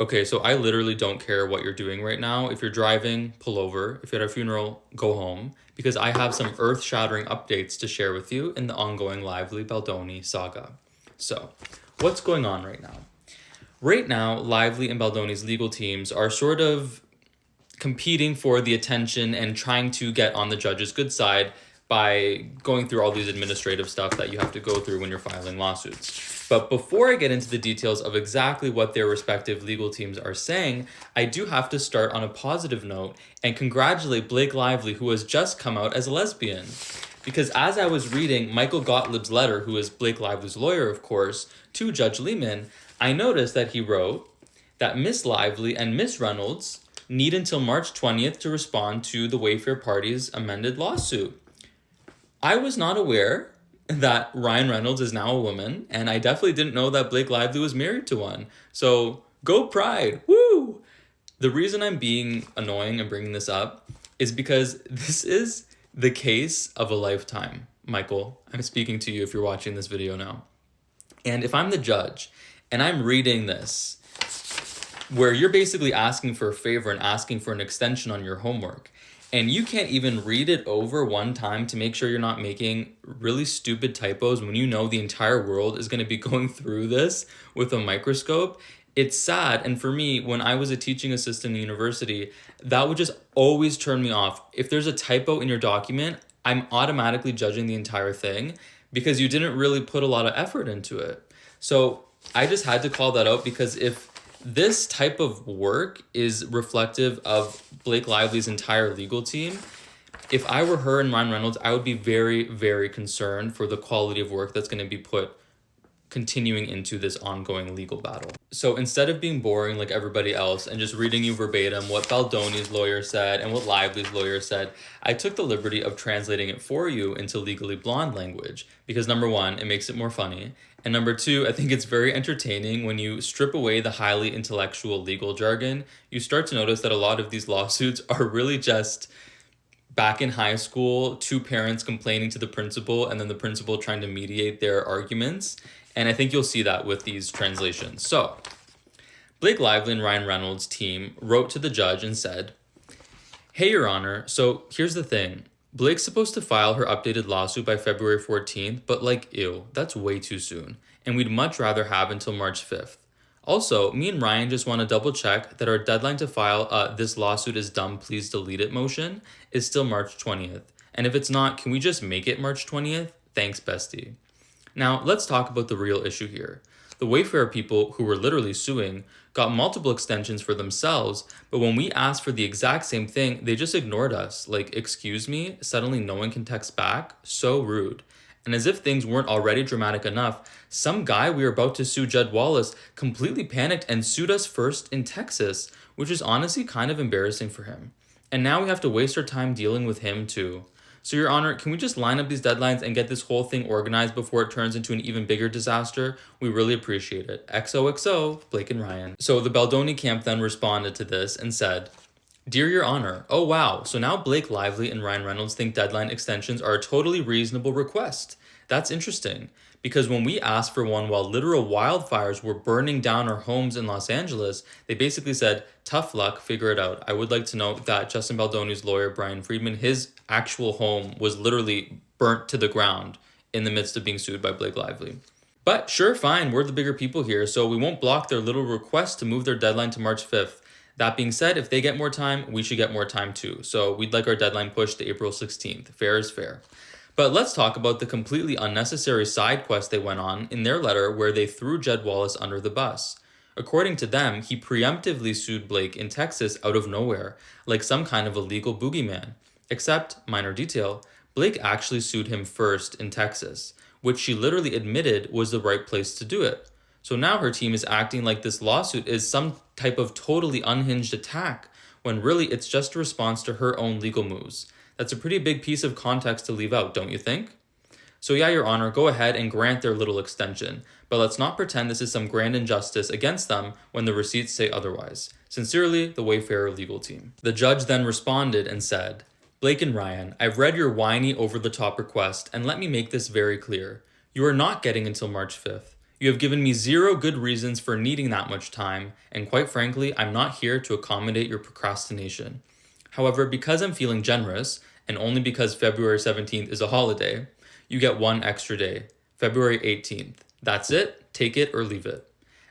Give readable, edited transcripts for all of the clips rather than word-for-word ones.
Okay, so I literally don't care what you're doing right now. If you're driving, pull over. If you're at a funeral, go home. Because I have some earth shattering updates to share with you in the ongoing Lively Baldoni saga. So, what's going on right now? Right now, Lively and Baldoni's legal teams are sort of competing for the attention and trying to get on the judge's good side by going through all these administrative stuff that you have to go through when you're filing lawsuits. But before I get into the details of exactly what their respective legal teams are saying, I do have to start on a positive note and congratulate Blake Lively, who has just come out as a lesbian. Because as I was reading Michael Gottlieb's letter, who is Blake Lively's lawyer, of course, to Judge Lehman, I noticed that he wrote that Miss Lively and Miss Reynolds need until March 20th to respond to the Wayfair party's amended lawsuit. I was not aware that Ryan Reynolds is now a woman, and I definitely didn't know that Blake Lively was married to one. So, go Pride! Woo! The reason I'm being annoying and bringing this up is because this is the case of a lifetime. Michael, I'm speaking to you if you're watching this video now. And if I'm the judge and I'm reading this, where you're basically asking for a favor and asking for an extension on your homework, and you can't even read it over one time to make sure you're not making really stupid typos when you know the entire world is going to be going through this with a microscope, it's sad. And for me, when I was a teaching assistant in university, that would just always turn me off. If there's a typo in your document, I'm automatically judging the entire thing because you didn't really put a lot of effort into it. So I just had to call that out, because if this type of work is reflective of Blake Lively's entire legal team, if I were her and Ryan Reynolds, I would be very, very concerned for the quality of work that's going to be put continuing into this ongoing legal battle. So instead of being boring like everybody else and just reading you verbatim what Baldoni's lawyer said and what Lively's lawyer said, I took the liberty of translating it for you into Legally Blonde language because, number one, it makes it more funny, and number two, I think it's very entertaining. When you strip away the highly intellectual legal jargon, you start to notice that a lot of these lawsuits are really just back in high school, two parents complaining to the principal and then the principal trying to mediate their arguments. And I think you'll see that with these translations. So, Blake Lively and Ryan Reynolds' team wrote to the judge and said, "Hey, Your Honor, so here's the thing. Blake's supposed to file her updated lawsuit by February 14th, but ew, that's way too soon. And we'd much rather have until March 5th. Also, me and Ryan just want to double check that our deadline to file this lawsuit is dumb, please delete it motion is still March 20th. And if it's not, can we just make it March 20th? Thanks, bestie." Now, let's talk about the real issue here. The Wayfair people, who were literally suing, got multiple extensions for themselves, but when we asked for the exact same thing, they just ignored us. Excuse me, suddenly no one can text back? So rude. And as if things weren't already dramatic enough, some guy we were about to sue Judd Wallace completely panicked and sued us first in Texas, which is honestly kind of embarrassing for him. And now we have to waste our time dealing with him too. So, Your Honor, can we just line up these deadlines and get this whole thing organized before it turns into an even bigger disaster? We really appreciate it. XOXO, Blake and Ryan. So the Baldoni camp then responded to this and said, "Dear Your Honor, oh wow, so now Blake Lively and Ryan Reynolds think deadline extensions are a totally reasonable request. That's interesting, because when we asked for one while literal wildfires were burning down our homes in Los Angeles, they basically said, tough luck, figure it out. I would like to note that Justin Baldoni's lawyer, Brian Friedman, his actual home was literally burnt to the ground in the midst of being sued by Blake Lively. But sure, fine, we're the bigger people here, so we won't block their little request to move their deadline to March 5th. That being said, if they get more time, we should get more time too. So we'd like our deadline pushed to April 16th. Fair is fair." But let's talk about the completely unnecessary side quest they went on in their letter where they threw Judd Wallace under the bus. According to them, he preemptively sued Blake in Texas out of nowhere, like some kind of a legal boogeyman. Except, minor detail, Blake actually sued him first in Texas, which she literally admitted was the right place to do it. So now her team is acting like this lawsuit is some type of totally unhinged attack, when really it's just a response to her own legal moves. That's a pretty big piece of context to leave out, don't you think? So yeah, Your Honor, go ahead and grant their little extension, but let's not pretend this is some grand injustice against them when the receipts say otherwise. Sincerely, the Wayfarer legal team. The judge then responded and said, "Blake and Ryan, I've read your whiny over-the-top request, and let me make this very clear. You are not getting until March 5th. You have given me zero good reasons for needing that much time, and quite frankly, I'm not here to accommodate your procrastination. However, because I'm feeling generous, and only because February 17th is a holiday, you get one extra day, February 18th. That's it, take it or leave it.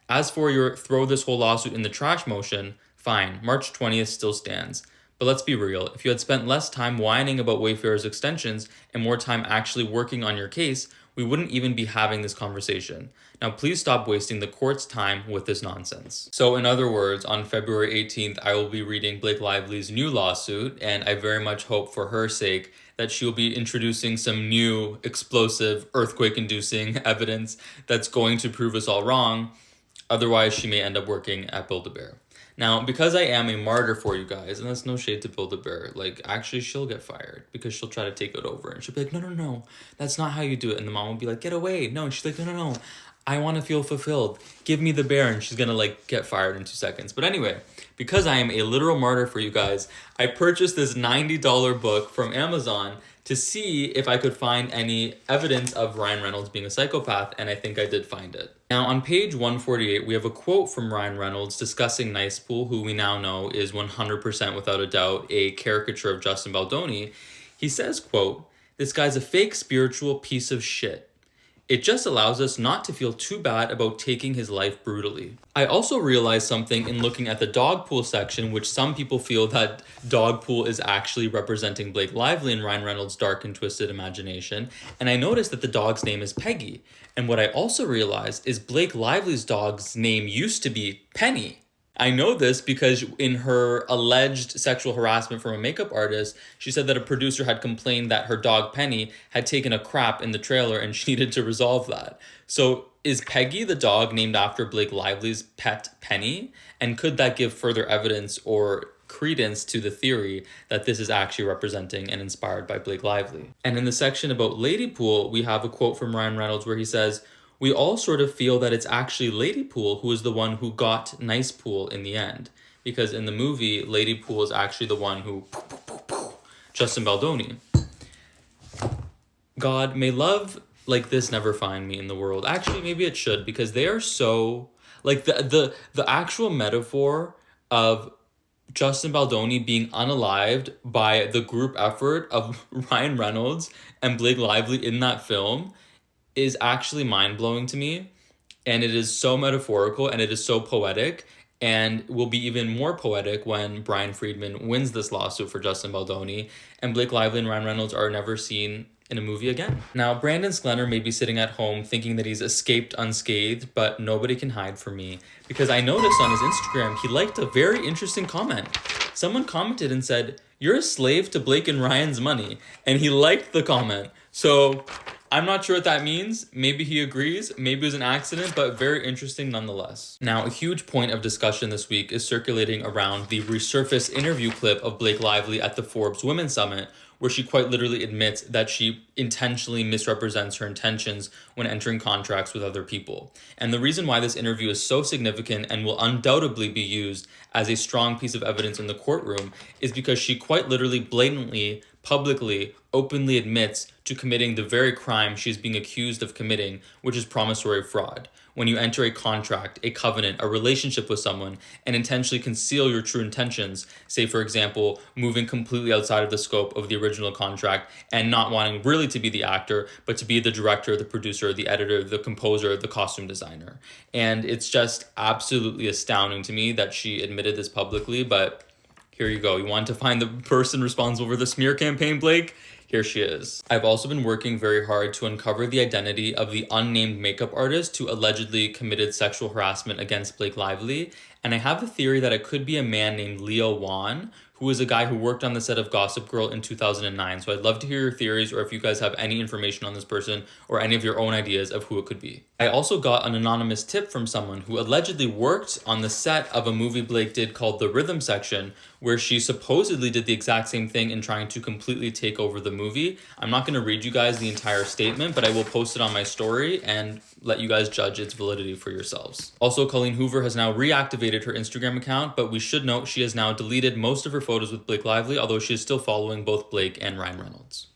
As for your throw this whole lawsuit in the trash motion, fine, March 20th still stands. But let's be real, if you had spent less time whining about Wayfair's extensions and more time actually working on your case, we wouldn't even be having this conversation. Now please stop wasting the court's time with this nonsense. So in other words, on February 18th, I will be reading Blake Lively's new lawsuit, and I very much hope for her sake that she'll be introducing some new, explosive, earthquake-inducing evidence that's going to prove us all wrong. Otherwise, she may end up working at Build-A-Bear. Now, because I am a martyr for you guys, and that's no shade to Build-A-Bear, like, actually, she'll get fired because she'll try to take it over. And she'll be like, no, that's not how you do it. And the mom will be like, get away. No, and she's like, no, I want to feel fulfilled. Give me the bear. And she's going to, like, get fired in 2 seconds. But anyway, because I am a literal martyr for you guys, I purchased this $90 book from Amazon to see if I could find any evidence of Ryan Reynolds being a psychopath, and I think I did find it. Now, on page 148, we have a quote from Ryan Reynolds discussing Nicepool, who we now know is 100% without a doubt a caricature of Justin Baldoni. He says, quote, "This guy's a fake spiritual piece of shit. It just allows us not to feel too bad about taking his life brutally." I also realized something in looking at the dog pool section, which some people feel that dog pool is actually representing Blake Lively and Ryan Reynolds' dark and twisted imagination. And I noticed that the dog's name is Peggy. And what I also realized is Blake Lively's dog's name used to be Penny. I know this because in her alleged sexual harassment from a makeup artist, she said that a producer had complained that her dog Penny had taken a crap in the trailer and she needed to resolve that. So is Peggy the dog named after Blake Lively's pet Penny? And could that give further evidence or credence to the theory that this is actually representing and inspired by Blake Lively? And in the section about Ladypool, we have a quote from Ryan Reynolds where he says, "We all sort of feel that it's actually Ladypool who is the one who got Nicepool in the end." Because in the movie, Ladypool is actually the one who... Justin Baldoni. God, may love like this never find me in the world. Actually, maybe it should, because they are so... Like, the actual metaphor of Justin Baldoni being unalived by the group effort of Ryan Reynolds and Blake Lively in that film is actually mind-blowing to me, and it is so metaphorical and it is so poetic, and will be even more poetic when Brian Friedman wins this lawsuit for Justin Baldoni and Blake Lively and Ryan Reynolds are never seen in a movie again. Now, Brandon Sklenner may be sitting at home thinking that he's escaped unscathed, but nobody can hide from me, because I noticed on his Instagram he liked a very interesting comment. Someone commented and said, "You're a slave to Blake and Ryan's money," and he liked the comment. So I'm not sure what that means. Maybe he agrees, maybe it was an accident, but very interesting nonetheless. Now, a huge point of discussion this week is circulating around the resurfaced interview clip of Blake Lively at the Forbes Women's Summit, where she quite literally admits that she intentionally misrepresents her intentions when entering contracts with other people. And the reason why this interview is so significant and will undoubtedly be used as a strong piece of evidence in the courtroom is because she quite literally blatantly, publicly, openly admits to committing the very crime she's being accused of committing, which is promissory fraud. When you enter a contract, a covenant, a relationship with someone, and intentionally conceal your true intentions, say, for example, moving completely outside of the scope of the original contract and not wanting really to be the actor, but to be the director, the producer, the editor, the composer, the costume designer. And it's just absolutely astounding to me that she admitted this publicly, but here you go. You want to find the person responsible for the smear campaign, Blake? Here she is. I've also been working very hard to uncover the identity of the unnamed makeup artist who allegedly committed sexual harassment against Blake Lively, and I have a theory that it could be a man named Leo Wan, who is a guy who worked on the set of Gossip Girl in 2009. So I'd love to hear your theories, or if you guys have any information on this person or any of your own ideas of who it could be. I also got an anonymous tip from someone who allegedly worked on the set of a movie Blake did called The Rhythm Section, where she supposedly did the exact same thing in trying to completely take over the movie. I'm not going to read you guys the entire statement, but I will post it on my story and let you guys judge its validity for yourselves. Also, Colleen Hoover has now reactivated her Instagram account, but we should note she has now deleted most of her photos with Blake Lively, although she is still following both Blake and Ryan Reynolds.